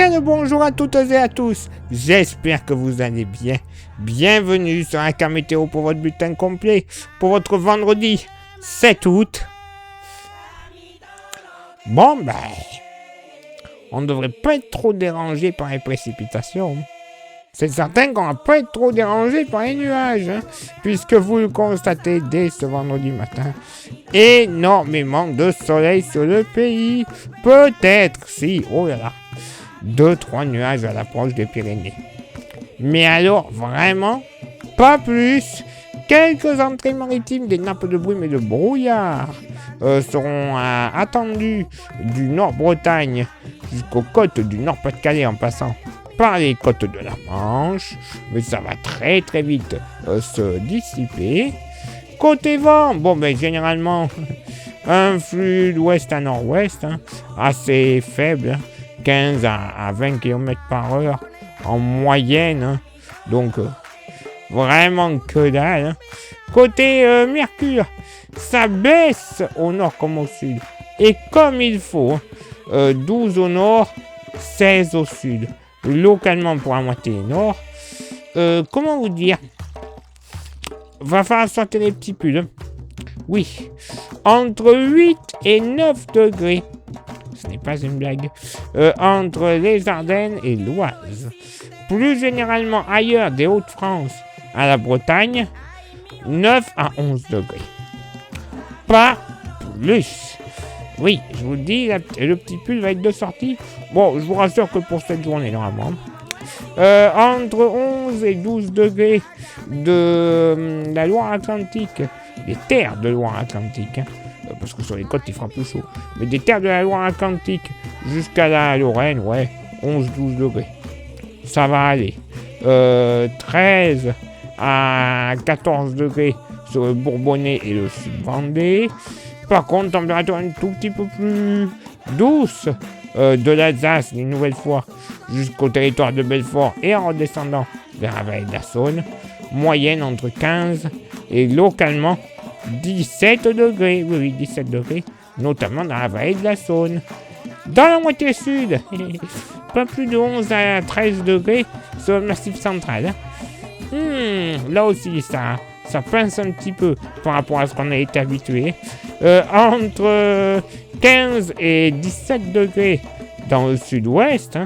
Bien le bonjour à toutes et à tous, j'espère que vous allez bien. Bienvenue sur un cas météo pour votre bulletin complet, pour votre vendredi 7 août. Bon on ne devrait pas être trop dérangé par les précipitations. C'est certain qu'on va pas être trop dérangé par les nuages, puisque vous le constatez dès ce vendredi matin. Énormément de soleil sur le pays. Peut-être, si, oh là là, 2-3 nuages à l'approche des Pyrénées. Mais alors, vraiment, pas plus. Quelques entrées maritimes des nappes de brume et de brouillard seront attendues du Nord-Bretagne jusqu'aux côtes du Nord-Pas-de-Calais en passant par les côtes de la Manche, mais ça va très très vite se dissiper. Côté vent, généralement un flux d'ouest à nord-ouest, assez faible, 15 à 20 km par heure en moyenne, donc vraiment que dalle. Côté Mercure, ça baisse au nord comme au sud, et comme il faut, 12 au nord, 16 au sud. Localement pour la moitié nord. Comment vous dire? Va falloir sortir les petits pulls. Oui. Entre 8 et 9 degrés. Ce n'est pas une blague. Entre les Ardennes et l'Oise. Plus généralement ailleurs des Hauts-de-France à la Bretagne, 9 à 11 degrés. Pas plus. Oui, je vous le dis, le petit pull va être de sortie. Bon, je vous rassure que pour cette journée, normalement. Entre 11 et 12 degrés de la Loire-Atlantique, des terres de Loire-Atlantique, parce que sur les côtes, il fera plus chaud. Mais des terres de la Loire-Atlantique jusqu'à la Lorraine, 11-12 degrés. Ça va aller. 13 à 14 degrés sur le Bourbonnais et le Sud-Vendée. Par contre, température un tout petit peu plus douce de l'Alsace, une nouvelle fois, jusqu'au territoire de Belfort et en redescendant vers la vallée de la Saône. Moyenne entre 15 et localement 17 degrés. Oui, 17 degrés, notamment dans la vallée de la Saône. Dans la moitié sud, pas plus de 11 à 13 degrés sur le massif central. Là aussi, ça pince un petit peu par rapport à ce qu'on a été habitué. Entre 15 et 17 degrés dans le sud-ouest,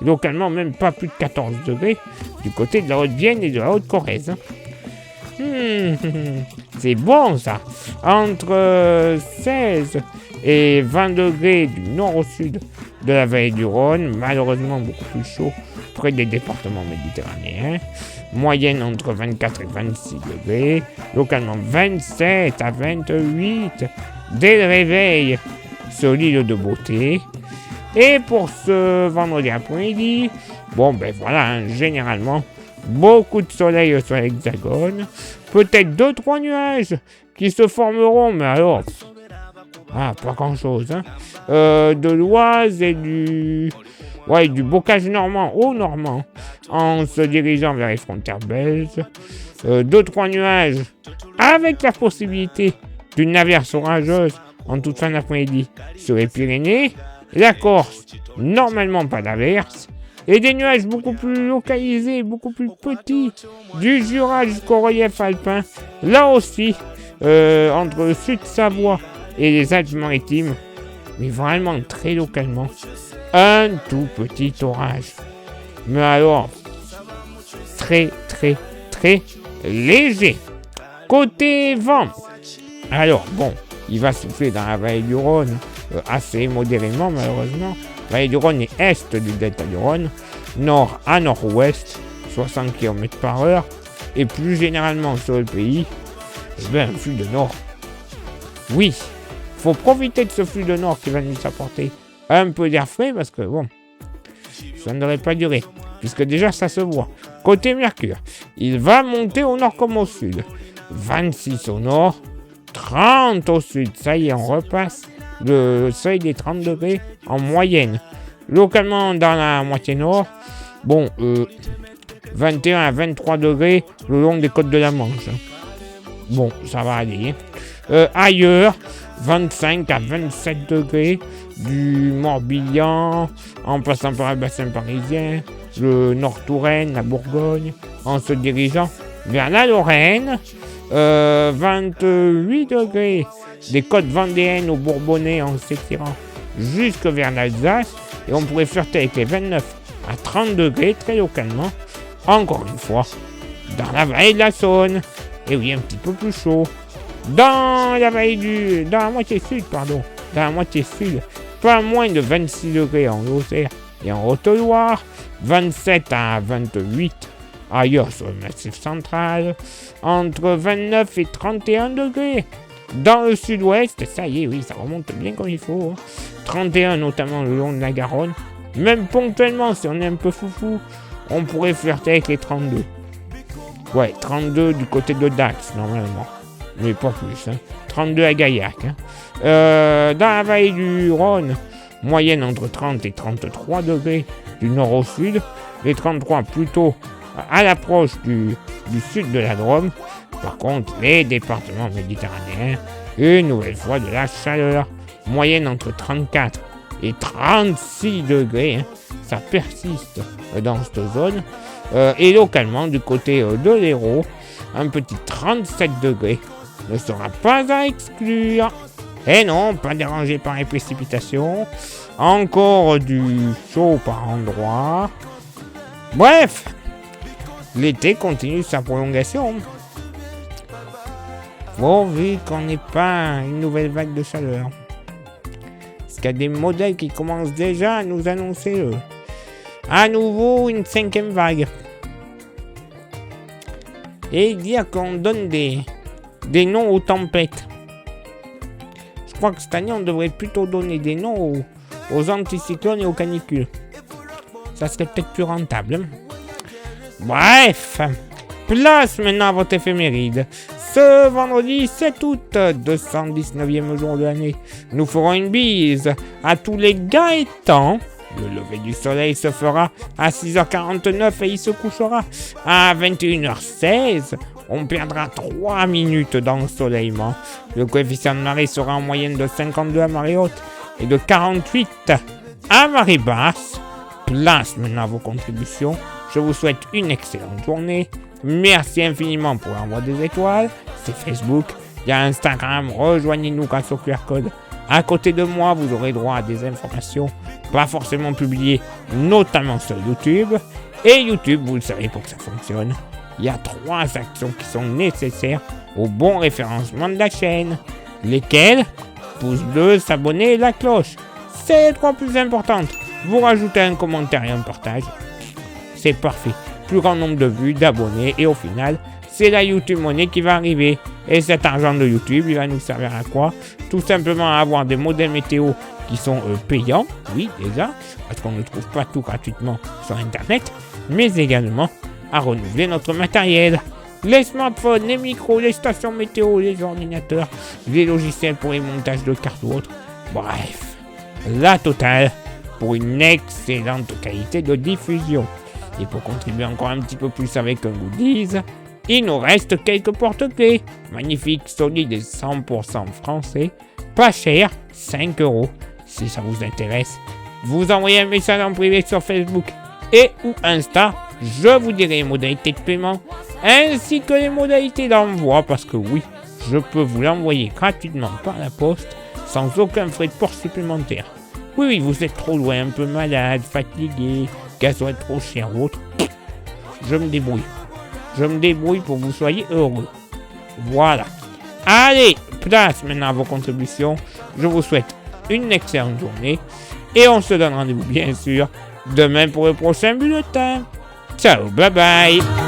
localement même pas plus de 14 degrés du côté de la Haute-Vienne et de la Haute-Corrèze. C'est bon ça. Entre 16 et 20 degrés du nord au sud de la vallée du Rhône, malheureusement beaucoup plus chaud près des départements méditerranéens. Moyenne entre 24 et 26 degrés, localement 27 à 28 dès le réveil sur l'île de Beauté. Et pour ce vendredi après-midi, généralement, beaucoup de soleil sur l'hexagone, peut-être 2-3 nuages qui se formeront, mais alors, pas grand-chose. De l'Oise et du bocage normand au normand, en se dirigeant vers les frontières belges. 2-3 nuages avec la possibilité d'une averse orageuse en toute fin d'après-midi sur les Pyrénées. La Corse, normalement pas d'averse. Et des nuages beaucoup plus localisés, beaucoup plus petits, du Jura jusqu'au relief alpin. Là aussi, entre le Sud-Savoie et les Alpes-Maritimes, mais vraiment très localement, un tout petit orage. Mais alors, très très très léger. Côté vent, alors il va souffler dans la vallée du Rhône assez modérément malheureusement. La vallée du Rhône est est du delta du Rhône, nord à nord-ouest, 60 km par heure, et plus généralement sur le pays, un flux de nord. Oui, faut profiter de ce flux de nord qui va nous apporter un peu d'air frais parce que ça ne devrait pas durer, puisque déjà ça se voit. Côté Mercure, il va monter au nord comme au sud. 26 au nord, 30 au sud. Ça y est, on repasse le seuil des 30 degrés en moyenne. Localement dans la moitié nord, 21 à 23 degrés le long des côtes de la Manche. Ça va aller. Ailleurs, 25 à 27 degrés, du Morbihan, en passant par le bassin parisien, le Nord-Touraine, la Bourgogne, en se dirigeant vers la Lorraine, 28 degrés, des côtes vendéennes au Bourbonnais en s'étirant jusque vers l'Alsace, et on pourrait flirter avec les 29 à 30 degrés très localement, encore une fois, dans la vallée de la Saône, et oui, un petit peu plus chaud, dans la moitié sud, dans la moitié sud, pas moins de 26 degrés en Lozère et en Haute-Loire, 27 à 28 ailleurs sur le Massif central, entre 29 et 31 degrés. Dans le sud-ouest, ça y est, oui, ça remonte bien comme il faut. 31 notamment le long de la Garonne. Même ponctuellement, si on est un peu foufou, on pourrait flirter avec les 32. Ouais, 32 du côté de Dax, normalement. Mais pas plus, 32 à Gaillac. Dans la vallée du Rhône, moyenne entre 30 et 33 degrés du nord au sud. Les 33 plutôt à l'approche du sud de la Drôme. Par contre, les départements méditerranéens, une nouvelle fois de la chaleur. Moyenne entre 34 et 36 degrés. Ça persiste dans cette zone. Et localement, du côté de l'Hérault, un petit 37 degrés ne sera pas à exclure. Et non, pas dérangé par les précipitations. Encore du chaud par endroits. Bref, l'été continue sa prolongation. Pourvu qu'on n'ait pas une nouvelle vague de chaleur. Parce qu'il y a des modèles qui commencent déjà à nous annoncer à nouveau une 5e vague. Et dire qu'on donne des noms aux tempêtes. Je crois que cette année, on devrait plutôt donner des noms aux anticyclones et aux canicules. Ça serait peut-être plus rentable. Bref, place maintenant à votre éphéméride. Ce vendredi 7 août, 219e jour de l'année, nous ferons une bise à tous les Gaëtans. Le lever du soleil se fera à 6h49 et il se couchera à 21h16. On perdra 3 minutes d'ensoleillement. Le coefficient de marée sera en moyenne de 52 à marée haute et de 48 à marée basse. Place maintenant à vos contributions. Je vous souhaite une excellente journée. Merci infiniment pour l'envoi des étoiles. C'est Facebook. Il y a Instagram. Rejoignez-nous grâce au QR code. À côté de moi, vous aurez droit à des informations pas forcément publiées, notamment sur YouTube. Et YouTube, vous le savez, pour que ça fonctionne, il y a 3 actions qui sont nécessaires au bon référencement de la chaîne. Lesquelles? Pouce bleu, s'abonner et la cloche. C'est les 3 plus importantes. Vous rajoutez un commentaire et un partage. C'est parfait. Plus grand nombre de vues, d'abonnés, et au final, c'est la YouTube Money qui va arriver. Et cet argent de YouTube, il va nous servir à quoi? Tout simplement à avoir des modèles météo qui sont payants, oui déjà, parce qu'on ne trouve pas tout gratuitement sur Internet, mais également à renouveler notre matériel. Les smartphones, les micros, les stations météo, les ordinateurs, les logiciels pour les montages de cartes ou autres. Bref, la totale pour une excellente qualité de diffusion. Et pour contribuer encore un petit peu plus avec un goodies, il nous reste quelques porte-clés. Magnifiques, solides et 100% français. Pas cher, 5 €. Si ça vous intéresse, vous envoyez un message en privé sur Facebook et ou Insta. Je vous dirai les modalités de paiement ainsi que les modalités d'envoi parce que oui, je peux vous l'envoyer gratuitement par la poste sans aucun frais de port supplémentaire. Oui, vous êtes trop loin, un peu malade, fatigué, gasoil trop cher ou autre. Je me débrouille. Je me débrouille pour que vous soyez heureux. Voilà. Allez, place maintenant à vos contributions. Je vous souhaite une excellente journée. Et on se donne rendez-vous bien sûr demain pour le prochain bulletin. Ciao, bye bye.